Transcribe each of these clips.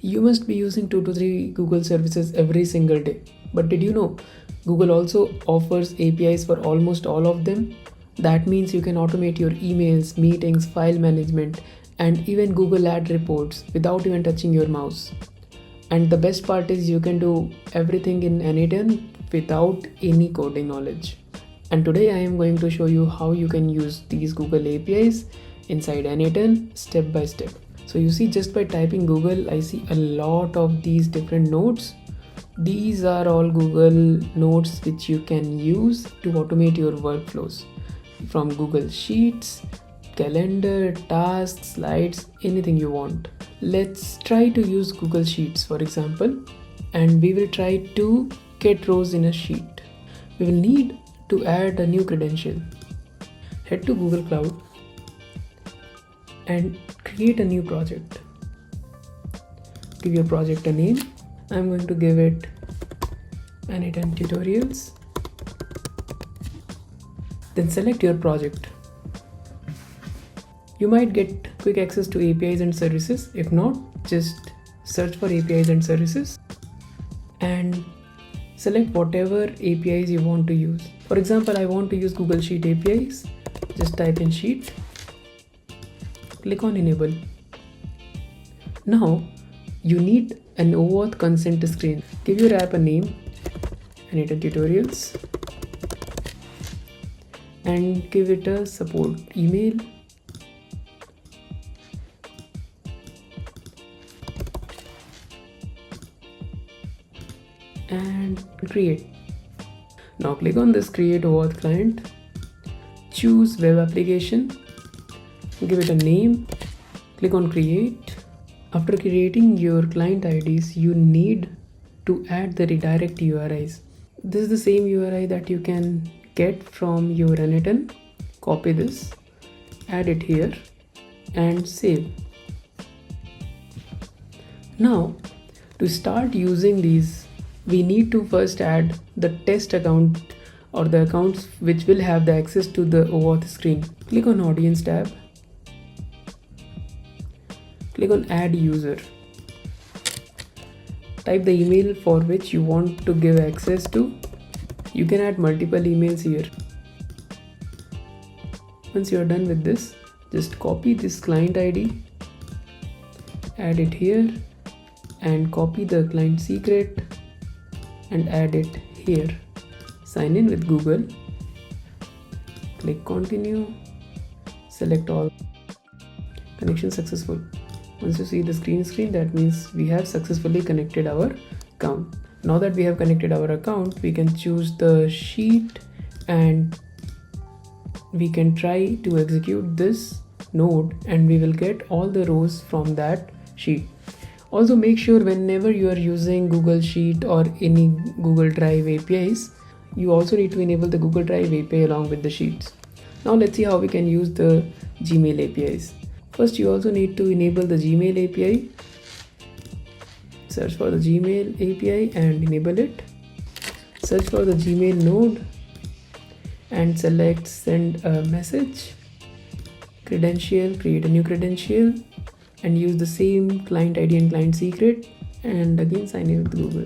You must be using 2 to 3 Google services every single day. But did you know Google also offers APIs for almost all of them? That means you can automate your emails, meetings, file management, and even Google Ad reports without even touching your mouse. And the best part is you can do everything in n8n without any coding knowledge. And today I am going to show you how you can use these Google APIs inside n8n step by step. So you see, just by typing Google, I see a lot of these different nodes. These are all Google nodes which you can use to automate your workflows from Google Sheets, calendar, tasks, slides, anything you want. Let's try to use Google Sheets, for example, and we will try to get rows in a sheet. We will need to add a new credential. Head to Google Cloud and create a new project. Give your project a name. I'm going to give it n8n tutorials. Then select your project. You might get quick access to APIs and services. If not, just search for APIs and services and select whatever APIs you want to use. For example, I want to use Google Sheet APIs. Just type in Sheet. Click on Enable. Now you need an oAuth consent screen. Give your app a name, n8n tutorials, and give it a support email. And create. Now click on this create oAuth client, choose web application, give it a name, click on create. After creating your client IDs, you need to add the redirect URIs. This is the same URI that you can get from your n8n. Copy this, add it here and save. Now to start using these, we need to first add the test account or the accounts which will have the access to the oAuth screen. Click on Audience tab. Click on Add User. Type the email for which you want to give access to. You can add multiple emails here. Once you are done with this, just copy this client ID, add it here, and copy the client secret and add it here. Sign in with Google. Click continue. Select all. Connection successful. Once you see the screen, that means we have successfully connected our account. Now that we have connected our account, we can choose the sheet and we can try to execute this node and we will get all the rows from that sheet. Also make sure whenever you are using Google Sheet or any Google Drive APIs, you also need to enable the Google Drive API along with the sheets. Now let's see how we can use the Gmail APIs. First, you also need to enable the Gmail API. Search for the Gmail API and enable it. Search for the Gmail node and select send a message. Credential, create a new credential and use the same client ID and client secret and again sign in with Google.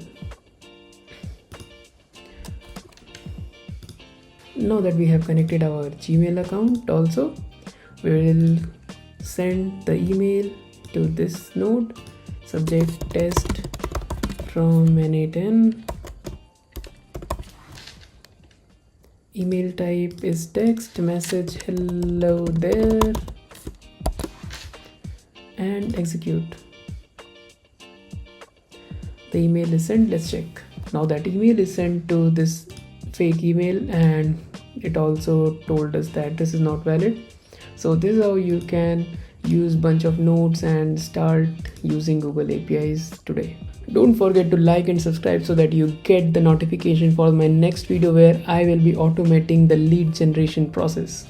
Now that we have connected our Gmail account also, we will send the email to this node. Subject test from n8n. Email type is text, message hello there, and execute. The email is sent. Let's check. Now that email is sent to this fake email and it also told us that this is not valid. So this is how you can use bunch of nodes and start using Google APIs today. Don't forget to like and subscribe so that you get the notification for my next video where I will be automating the lead generation process.